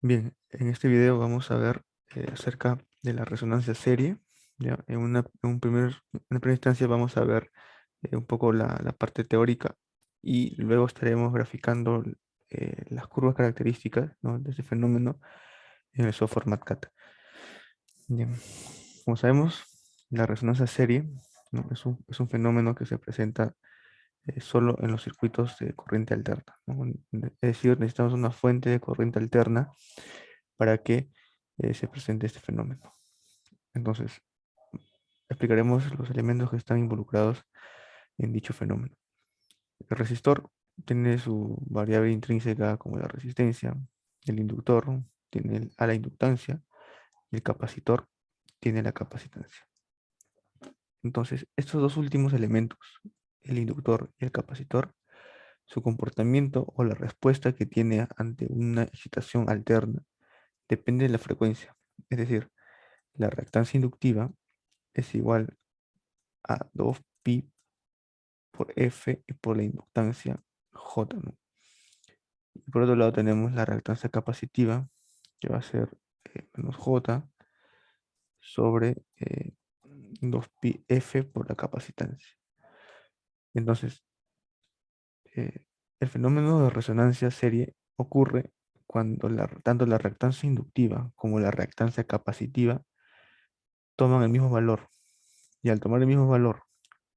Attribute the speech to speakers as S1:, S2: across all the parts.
S1: Bien, en este video vamos a ver acerca de la resonancia serie. ¿Ya? En una primera instancia vamos a ver un poco la parte teórica y luego estaremos graficando las curvas características, ¿no?, de este fenómeno en el software MATCAT. Bien, como sabemos, la resonancia serie, ¿no?, es un fenómeno que se presenta solo en los circuitos de corriente alterna, ¿no? Es decir, necesitamos una fuente de corriente alterna para que se presente este fenómeno. Entonces, explicaremos los elementos que están involucrados en dicho fenómeno. El resistor tiene su variable intrínseca como la resistencia, el inductor tiene a la inductancia y el capacitor tiene la capacitancia. Entonces, estos dos últimos elementos, el inductor y el capacitor, su comportamiento o la respuesta que tiene ante una excitación alterna depende de la frecuencia. Es decir, la reactancia inductiva es igual a 2pi por F y por la inductancia J, ¿no? Y por otro lado tenemos la reactancia capacitiva, que va a ser menos J sobre 2pi F por la capacitancia. Entonces, eh, el fenómeno de resonancia serie ocurre cuando tanto la reactancia inductiva como la reactancia capacitiva toman el mismo valor. Y al tomar el mismo valor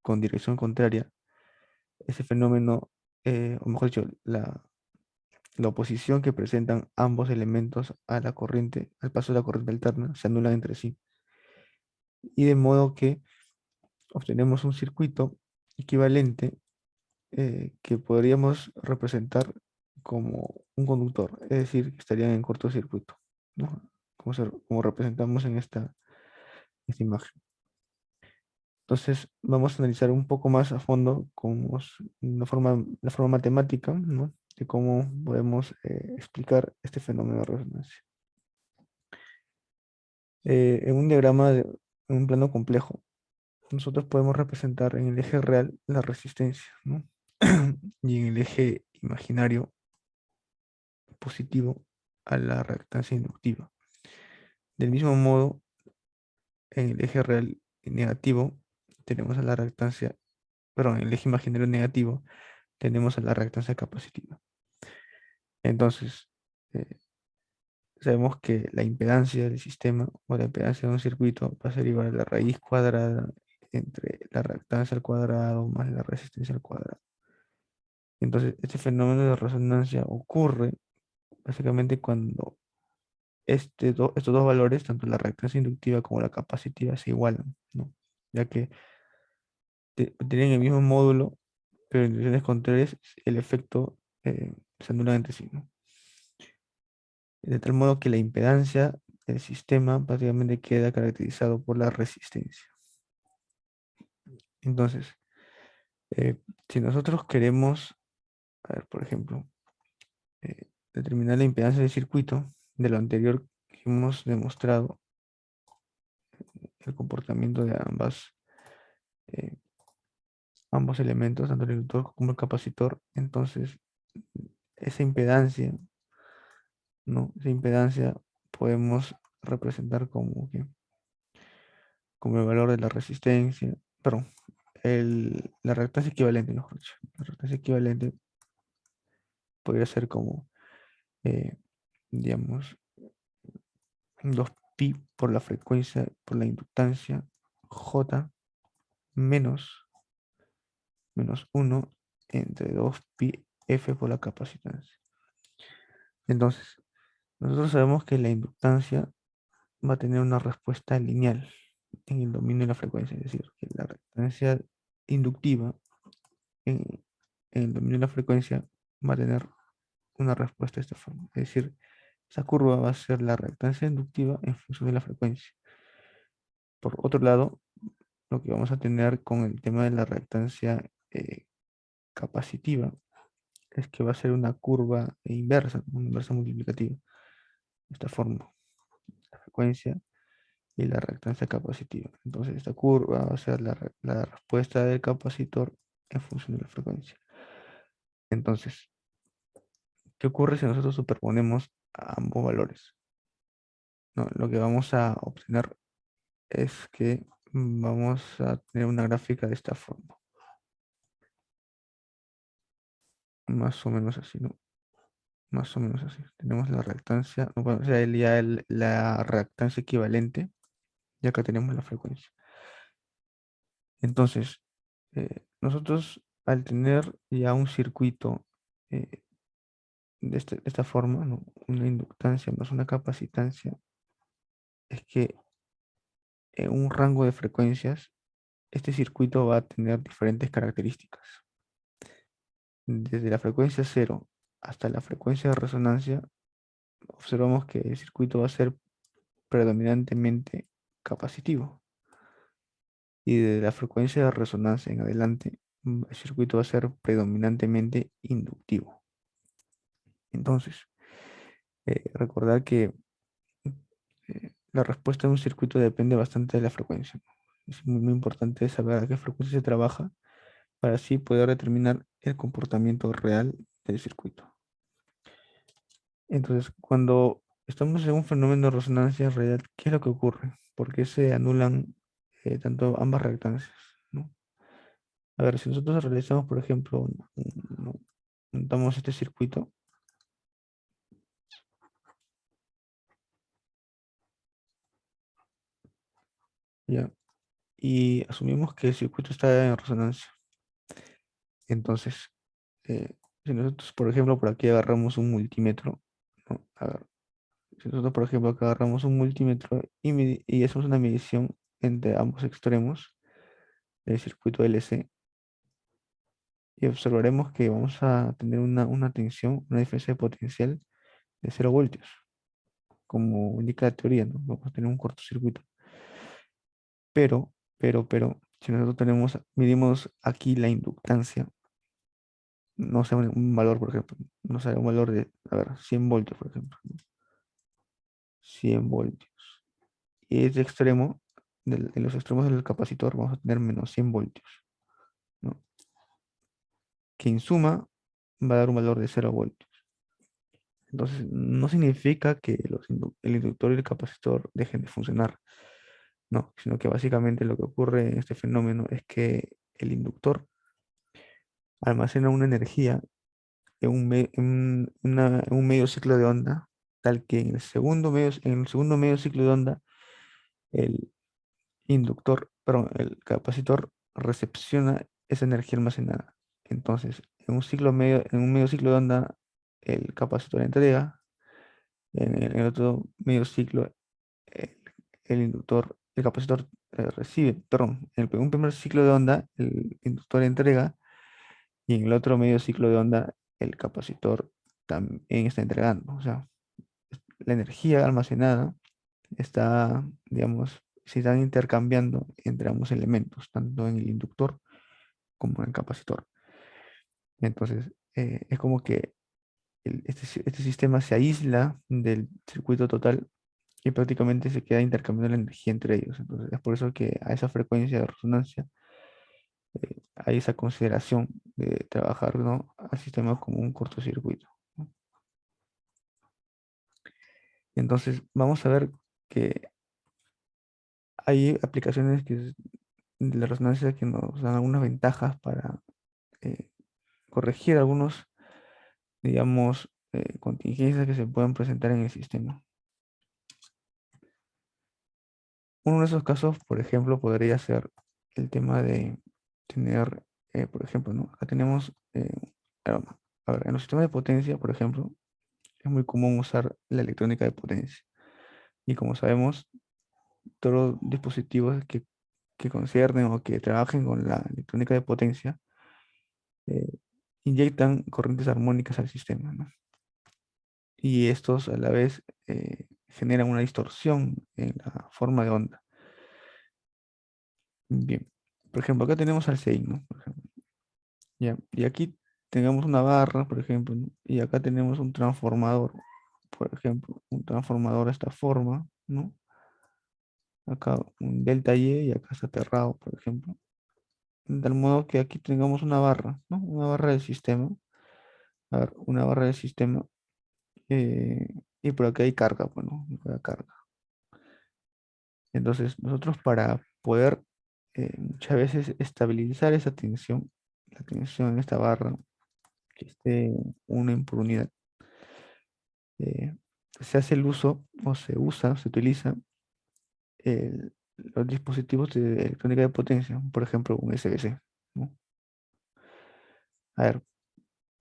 S1: con dirección contraria, ese fenómeno, o mejor dicho, la oposición que presentan ambos elementos a la corriente, al paso de la corriente alterna, se anulan entre sí. Y de modo que obtenemos un circuito equivalente que podríamos representar como un conductor, es decir, que estarían en cortocircuito, ¿no? Como representamos en esta imagen. Entonces vamos a analizar un poco más a fondo como la forma matemática, ¿no?, de cómo podemos explicar este fenómeno de resonancia. En un diagrama en un plano complejo, nosotros podemos representar en el eje real la resistencia, ¿no? Y en el eje imaginario positivo a la reactancia inductiva. Del mismo modo, en el eje real negativo tenemos a la reactancia, perdón, en el eje imaginario negativo tenemos a la reactancia capacitiva. Entonces, eh, sabemos que la impedancia del sistema o la impedancia de un circuito va a ser igual a la raíz cuadrada entre la reactancia al cuadrado más la resistencia al cuadrado. Entonces, este fenómeno de resonancia ocurre básicamente cuando estos dos valores, tanto la reactancia inductiva como la capacitiva, se igualan, ¿no? Ya que tienen el mismo módulo, pero en direcciones contrarias el efecto se anula entre sí, ¿no? De tal modo que la impedancia del sistema prácticamente queda caracterizado por la resistencia. Entonces, si nosotros queremos, a ver, por ejemplo, determinar la impedancia del circuito, de lo anterior que hemos demostrado el comportamiento de eh, ambos elementos, tanto el inductor como el capacitor, entonces esa impedancia, ¿no? Esa impedancia podemos representar como el valor de la resistencia, perdón, la reactancia equivalente, mejor dicho. La reactancia equivalente podría ser como, eh, digamos, 2pi por la frecuencia, por la inductancia, J menos 1 entre 2pi F por la capacitancia. Entonces, nosotros sabemos que la inductancia va a tener una respuesta lineal en el dominio de la frecuencia, es decir, que la reactancia inductiva en, en el dominio de la frecuencia va a tener una respuesta de esta forma. Es decir, esa curva va a ser la reactancia inductiva en función de la frecuencia. Por otro lado, lo que vamos a tener con el tema de la reactancia capacitiva es que va a ser una curva inversa, una inversa multiplicativa. De esta forma, la frecuencia y la reactancia capacitiva. Entonces, esta curva va a ser la respuesta del capacitor en función de la frecuencia. Entonces, ¿Qué ocurre si nosotros superponemos ambos valores? ¿No? Lo que vamos a obtener es que vamos a tener una gráfica de esta forma, más o menos así, ¿no? Más o menos así. Tenemos la reactancia, no, bueno, o sea, la reactancia equivalente, y acá tenemos la frecuencia. Entonces, nosotros al tener ya un circuito eh, de esta forma, ¿no? Una inductancia más una capacitancia, es que en un rango de frecuencias, este circuito va a tener diferentes características. Desde la frecuencia cero hasta la frecuencia de resonancia, observamos que el circuito va a ser predominantemente capacitivo. Y desde la frecuencia de resonancia en adelante, el circuito va a ser predominantemente inductivo. Entonces, recordar que la respuesta de un circuito depende bastante de la frecuencia, ¿no? Es muy importante saber a qué frecuencia se trabaja para así poder determinar el comportamiento real del circuito. Entonces, cuando estamos en un fenómeno de resonancia real, ¿qué es lo que ocurre? ¿Por qué se anulan tanto ambas reactancias, ¿no? A ver, si nosotros realizamos, por ejemplo, montamos este circuito, ¿ya? Y asumimos que el circuito está en resonancia. Entonces, eh, si nosotros, por ejemplo, por aquí agarramos un multímetro, ¿no? A ver, si nosotros, por ejemplo, acá agarramos un multímetro y hacemos una medición entre ambos extremos del circuito LC, y observaremos que vamos a tener una tensión, una diferencia de potencial de 0 voltios, como indica la teoría, ¿no? Vamos a tener un cortocircuito. Pero, si nosotros medimos aquí la inductancia, no sé, un valor, por ejemplo, no sé, un valor de, a ver, 100 voltios, por ejemplo, ¿no? 100 voltios. Y este extremo, en los extremos del capacitor, vamos a tener menos 100 voltios, ¿no? Que en suma va a dar un valor de 0 voltios. Entonces, no significa que el inductor y el capacitor dejen de funcionar, no, sino que básicamente lo que ocurre en este fenómeno es que el inductor almacena una energía en un medio ciclo de onda, tal que en el segundo medio ciclo de onda, el perdón, el capacitor recepciona esa energía almacenada. Entonces, en un medio ciclo de onda, el capacitor entrega, en el otro medio ciclo, el, el capacitor recibe, perdón, en un primer ciclo de onda, el inductor entrega, y en el otro medio ciclo de onda, el capacitor también está entregando. O sea, la energía almacenada está, digamos, se están intercambiando entre ambos elementos, tanto en el inductor como en el capacitor. Entonces, es como que este sistema se aísla del circuito total y prácticamente se queda intercambiando la energía entre ellos. Entonces, es por eso que a esa frecuencia de resonancia hay esa consideración de trabajar, ¿no?, al sistema como un cortocircuito, ¿no? Entonces, vamos a ver que hay aplicaciones de la resonancia que nos dan algunas ventajas para eh, corregir algunos, digamos, contingencias que se puedan presentar en el sistema. Uno de esos casos, por ejemplo, podría ser el tema de tener, por ejemplo, ¿no? Acá tenemos, a a ver, en los sistemas de potencia, por ejemplo, es muy común usar la electrónica de potencia. Y como sabemos, todos los dispositivos que conciernen o que trabajen con la electrónica de potencia eh, inyectan corrientes armónicas al sistema, ¿no? Y estos a la vez generan una distorsión en la forma de onda. Bien, por ejemplo, acá tenemos al CI, ¿no? Por ejemplo, ya. Y aquí tengamos una barra, por ejemplo, ¿no? Y acá tenemos un transformador, por ejemplo, un transformador de esta forma, ¿no? Acá un delta Y y acá está aterrado, por ejemplo. De tal modo que aquí tengamos una barra, ¿no? Una barra del sistema. A ver, una barra del sistema. Y por aquí hay carga, bueno, carga. Entonces, nosotros para poder muchas veces estabilizar esa tensión, la tensión en esta barra, que esté una por unidad, eh, se hace el uso o se utiliza los dispositivos de electrónica de potencia, por ejemplo, un SBC, ¿no? A ver,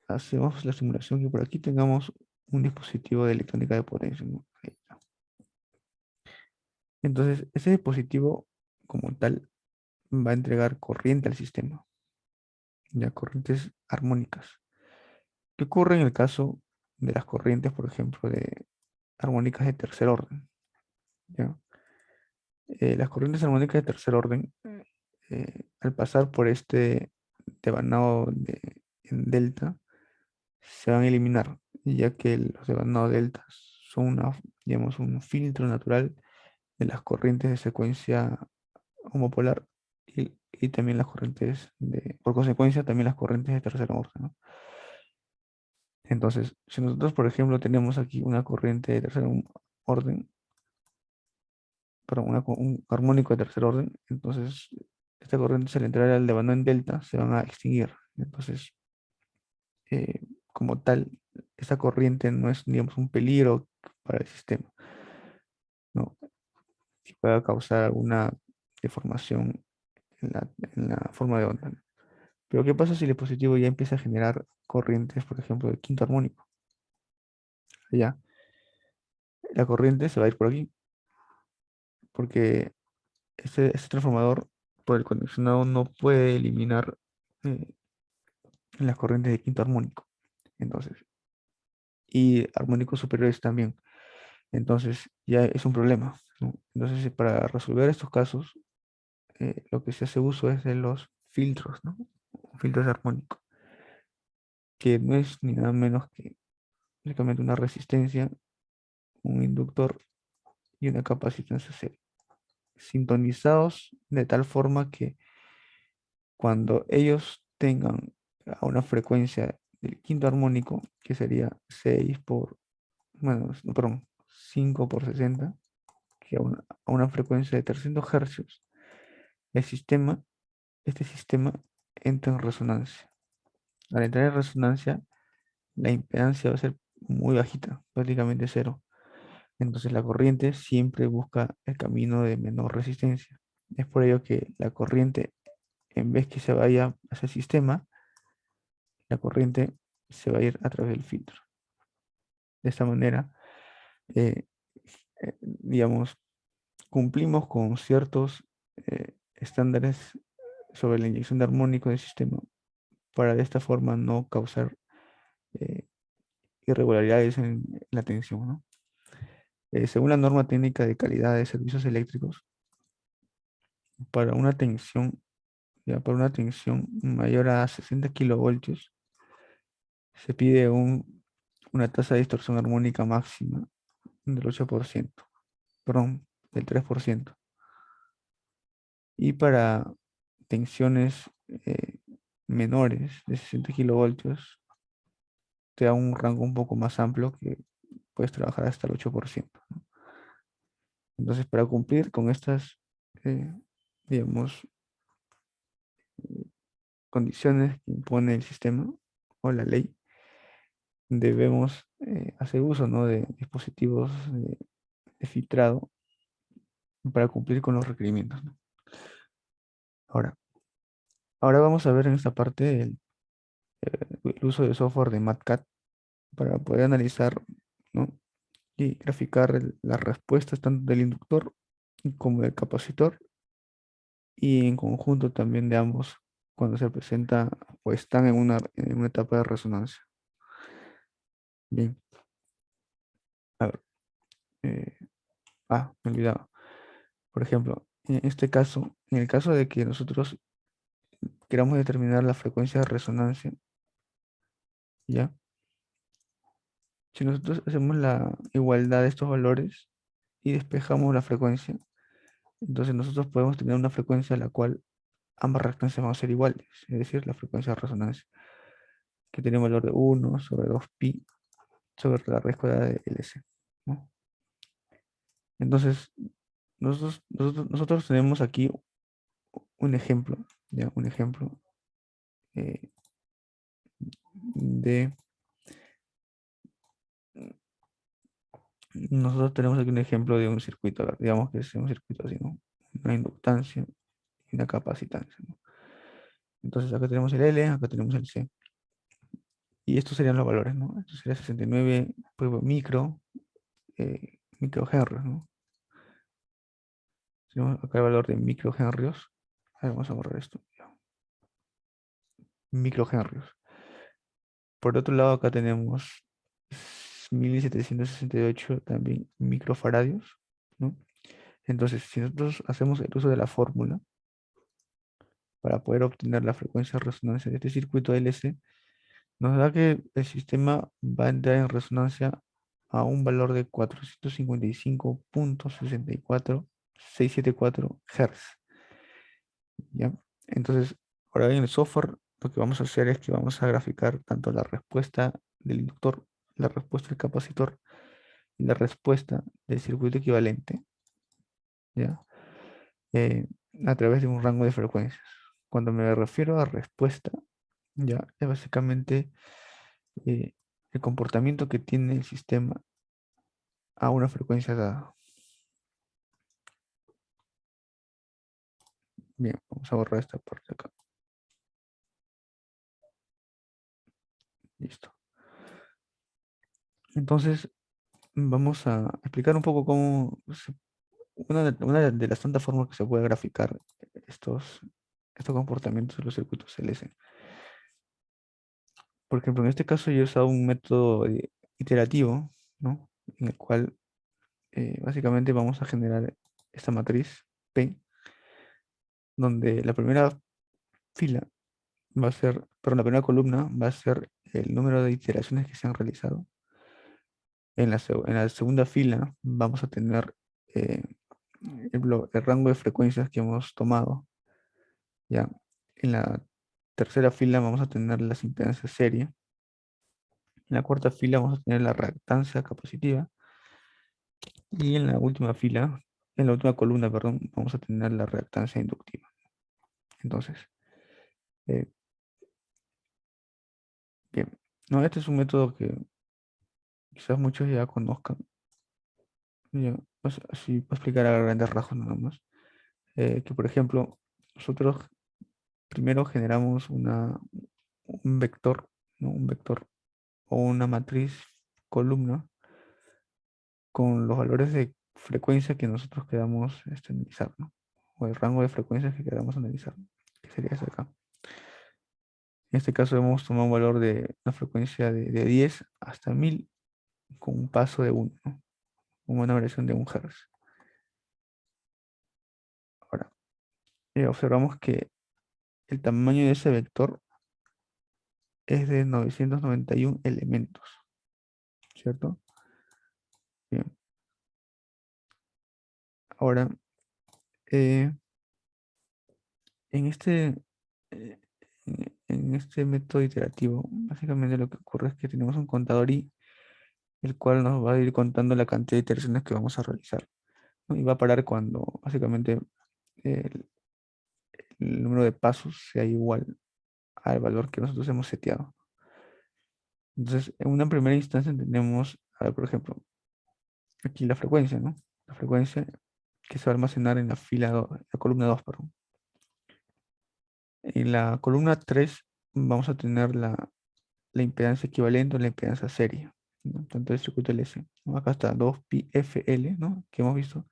S1: hacemos la simulación que por aquí tengamos un dispositivo de electrónica de potencia, ¿no? Ahí está. Entonces, ese dispositivo como tal va a entregar corriente al sistema, ya corrientes armónicas. ¿Qué ocurre en el caso de las corrientes, por ejemplo, de armónicas de tercer orden? ¿Ya? Las corrientes armónicas de tercer orden, al pasar por este devanado en delta, se van a eliminar, ya que los devanados deltas son digamos, un filtro natural de las corrientes de secuencia homopolar y también las corrientes por consecuencia, también las corrientes de tercer orden, ¿no? Entonces, si nosotros, por ejemplo, tenemos aquí una corriente de tercer orden, perdón, un armónico de tercer orden, entonces esta corriente se le entrará al devanado en delta, se van a extinguir. Entonces, eh, como tal, esta corriente no es, digamos, un peligro para el sistema, ¿no? Que pueda causar alguna deformación en la forma de onda, ¿no? Pero ¿qué pasa si el dispositivo ya empieza a generar corrientes, por ejemplo, de quinto armónico? Ya, la corriente se va a ir por aquí, porque este transformador por el condicionado no puede eliminar eh, las corrientes de quinto armónico. Entonces, y armónicos superiores también. Entonces, ya es un problema, ¿no? Entonces, para resolver estos casos, lo que se hace uso es de los filtros, ¿no? Filtros armónicos, que no es ni nada menos que únicamente una resistencia, un inductor y una capacitancia cero, sintonizados de tal forma que cuando ellos tengan a una frecuencia del quinto armónico, que sería 6 por, bueno, no, perdón, 5 por 60, que a una frecuencia de 300 hercios, el sistema, este sistema entra en resonancia. Al entrar en resonancia, la impedancia va a ser muy bajita, prácticamente cero. Entonces la corriente siempre busca el camino de menor resistencia. Es por ello que la corriente, en vez que se vaya hacia el sistema, la corriente se va a ir a través del filtro. De esta manera, eh, digamos, cumplimos con ciertos estándares sobre la inyección de armónico del sistema para de esta forma no causar eh, irregularidades en la tensión, ¿no? Según la norma técnica de calidad de servicios eléctricos, para una tensión, ya para una tensión mayor a 60 kilovoltios, se pide una tasa de distorsión armónica máxima del 8%, perdón, del 3%. Y para tensiones menores de 60 kilovoltios, te da un rango un poco más amplio que puedes trabajar hasta el 8%, ¿no? Entonces, para cumplir con estas, eh, digamos, condiciones que impone el sistema o la ley, debemos hacer uso, ¿no?, de dispositivos de filtrado para cumplir con los requerimientos, ¿no? Ahora, ahora vamos a ver en esta parte el uso de software de MatCat para poder analizar, ¿no?, y graficar las respuestas tanto del inductor como del capacitor y en conjunto también de ambos cuando se presenta o están en una etapa de resonancia. Bien, a ver, eh, me olvidaba. Por ejemplo, en este caso, en el caso de que nosotros queramos determinar la frecuencia de resonancia, ¿ya? Si nosotros hacemos la igualdad de estos valores y despejamos la frecuencia, entonces nosotros podemos tener una frecuencia a la cual ambas reactancias van a ser iguales, es decir, la frecuencia de resonancia. que tiene un valor de 1 sobre 2pi sobre la raíz cuadrada de LC, ¿no? Entonces, nosotros tenemos aquí un ejemplo, ¿ya? Un ejemplo eh, de... Nosotros tenemos aquí un ejemplo de un circuito, a ver, digamos que es un circuito así, ¿no? Una inductancia y una capacitancia, ¿no? Entonces acá tenemos el L, acá tenemos el C. Y estos serían los valores, ¿no? Esto sería 69 pues, microhenrios, ¿no? Tenemos acá el valor de microhenrios. A ver, vamos a borrar esto. Ya. Microhenrios. Por otro lado, acá tenemos 1768 también microfaradios, ¿no? Entonces, si nosotros hacemos el uso de la fórmula para poder obtener la frecuencia de resonancia de este circuito LC, nos da que el sistema va a entrar en resonancia a un valor de 455.64674 Hz, ¿ya? Entonces, ahora en el software lo que vamos a hacer es que vamos a graficar tanto la respuesta del inductor, la respuesta del capacitor y la respuesta del circuito equivalente, ¿ya? Eh, a través de un rango de frecuencias. Cuando me refiero a respuesta, ya es básicamente eh, el comportamiento que tiene el sistema a una frecuencia dada. Bien, vamos a borrar esta parte acá. Listo. Entonces, vamos a explicar un poco una de las tantas formas que se puede graficar estos comportamientos de los circuitos LC. Por ejemplo, en este caso yo he usado un método iterativo, ¿no? En el cual básicamente vamos a generar esta matriz P, donde la primera fila va a ser, perdón, la primera columna va a ser el número de iteraciones que se han realizado. En la segunda fila vamos a tener eh, el rango de frecuencias que hemos tomado. ¿Ya? En la tercera fila vamos a tener las impedancias serie. En la cuarta fila vamos a tener la reactancia capacitiva. Y en la última fila, en la última columna, perdón, vamos a tener la reactancia inductiva. Entonces, eh, bien. No, este es un método que quizás muchos ya conozcan. Ya, pues, así para explicar a grandes rasgos nada más. Que por ejemplo, nosotros primero generamos un vector, ¿no? Un vector o una matriz columna con los valores de frecuencia que nosotros queramos analizar, ¿no? O el rango de frecuencias que queramos analizar, que sería ese acá. En este caso hemos tomado un valor de una frecuencia de 10 hasta 1000 con un paso de 1, ¿no? Una variación de 1 Hz. Ahora, observamos que el tamaño de ese vector es de 991 elementos, ¿cierto? Bien. Ahora, eh, en eh, en este método iterativo, básicamente lo que ocurre es que tenemos un contador i, el cual nos va a ir contando la cantidad de iteraciones que vamos a realizar, ¿no? Y va a parar cuando básicamente el, el número de pasos sea igual al valor que nosotros hemos seteado. Entonces, en una primera instancia tenemos, a ver, por ejemplo, aquí la frecuencia, ¿no? La frecuencia que se va a almacenar en la fila 2, la columna 2, perdón. En la columna 3 vamos a tener la impedancia equivalente o la impedancia serie, ¿no? Tanto el circuito LC, ¿no? Acá está 2pi FL, ¿no? Que hemos visto,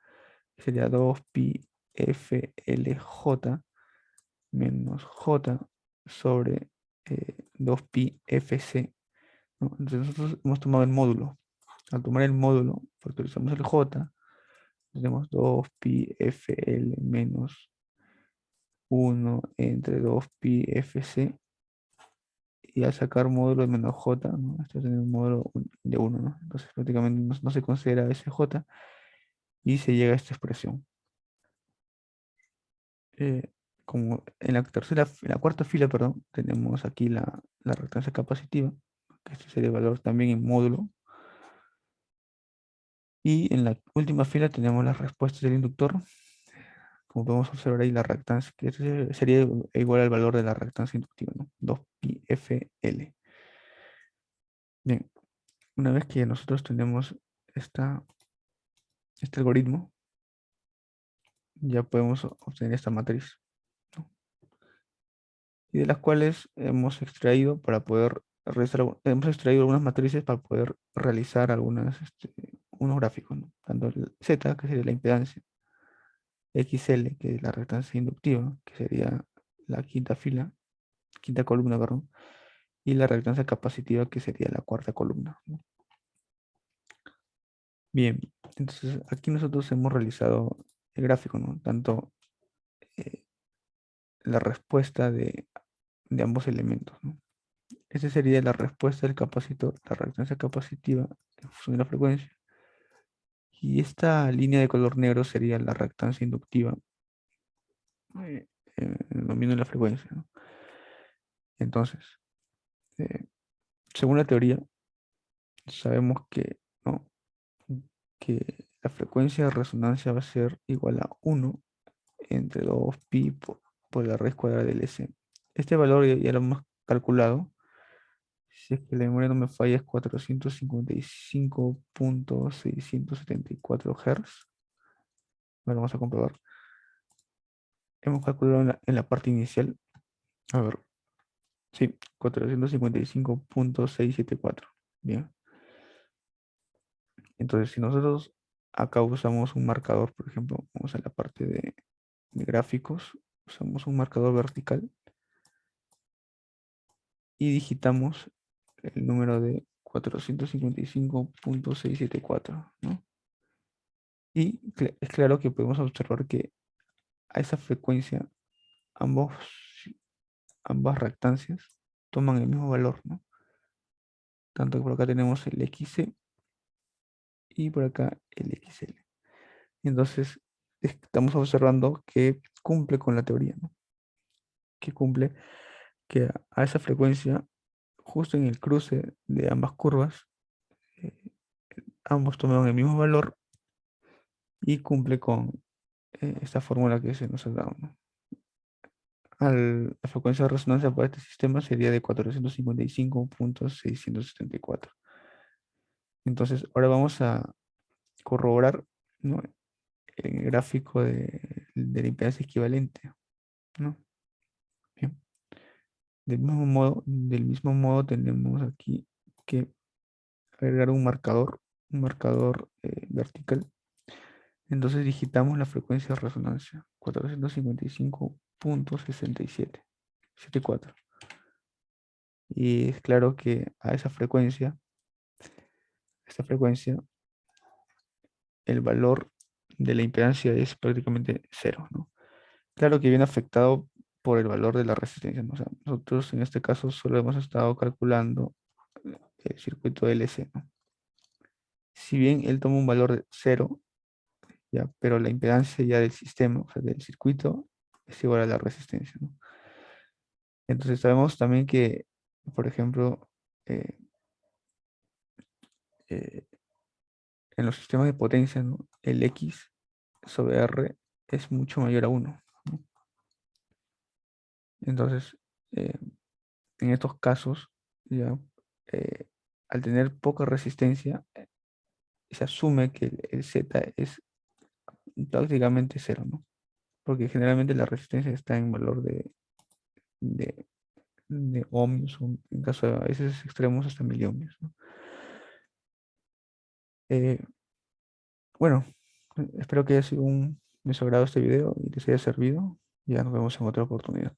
S1: que sería 2pi FLJ menos J sobre 2pi FC, ¿no? Entonces nosotros hemos tomado el módulo. Al tomar el módulo, factorizamos el J, tenemos 2pi FL menos 1 entre 2pi FC, y al sacar módulo de menos j, ¿no? Esto tiene un módulo de 1, ¿no? Entonces prácticamente no se considera ese j y se llega a esta expresión. como en la cuarta fila, perdón, tenemos aquí la reactancia capacitiva, que este sería el valor también en módulo. Y en la última fila tenemos las respuestas del inductor. Como podemos observar ahí, la reactancia, que sería igual al valor de la reactancia inductiva, ¿no? 2πfL. Bien, una vez que nosotros tenemos este algoritmo, ya podemos obtener esta matriz, ¿no? Y de las cuales hemos extraído para poder hemos extraído algunas matrices para poder realizar unos gráficos, ¿no? Tanto el Z, que sería la impedancia, XL, que es la reactancia inductiva, que sería la quinta columna, perdón, y la reactancia capacitiva, que sería la cuarta columna, ¿no? Bien, entonces aquí nosotros hemos realizado el gráfico, ¿no? Tanto eh, la respuesta de ambos elementos, ¿no? Esa sería la respuesta del capacitor, la reactancia capacitiva en función de la frecuencia. Y esta línea de color negro sería la reactancia inductiva dominando la frecuencia, ¿no? Entonces, eh, según la teoría, sabemos ¿no? que la frecuencia de resonancia va a ser igual a 1 entre 2pi por la raíz cuadrada del S. Este valor ya lo hemos calculado. Si es que la memoria no me falla, es 455.674 Hz. Bueno, vamos a comprobar. Hemos calculado en la parte inicial. A ver, sí, 455.674. Bien. Entonces, si nosotros acá usamos un marcador, por ejemplo, vamos a la parte de gráficos, usamos un marcador vertical y digitamos el número de 455.674, ¿no? Y es claro que podemos observar que a esa frecuencia ambos, ambas reactancias toman el mismo valor, ¿no? Tanto que por acá tenemos el XC y por acá el XL. Entonces, estamos observando que cumple con la teoría, ¿no? Que cumple que a esa frecuencia, justo en el cruce de ambas curvas, eh, ambos toman el mismo valor y cumple con esta fórmula que se nos ha dado, ¿no? La frecuencia de resonancia para este sistema sería de 455.674. Entonces, ahora vamos a corroborar, ¿no? El gráfico de la impedancia equivalente, ¿no? Bien. Del mismo modo tenemos aquí que agregar un marcador vertical. Entonces digitamos la frecuencia de resonancia, 455.6774. Y es claro que a esta frecuencia, el valor de la impedancia es prácticamente cero, ¿no? Claro que viene afectado por el valor de la resistencia, ¿no? O sea, nosotros en este caso solo hemos estado calculando el circuito LC, ¿no? Si bien él toma un valor de cero, ya, pero la impedancia ya del sistema, o sea, del circuito, es igual a la resistencia, ¿no? Entonces sabemos también que, por ejemplo, eh, eh, en los sistemas de potencia, ¿no? El X sobre R es mucho mayor a 1, ¿no? Entonces, eh, en estos casos, ya, eh, al tener poca resistencia, se asume que el Z es prácticamente cero, ¿no? Porque generalmente la resistencia está en valor de, de ohmios, o en caso de a veces extremos hasta miliohmios, ¿no? Eh, bueno, espero que haya sido de su agrado este video y les haya servido. Ya nos vemos en otra oportunidad.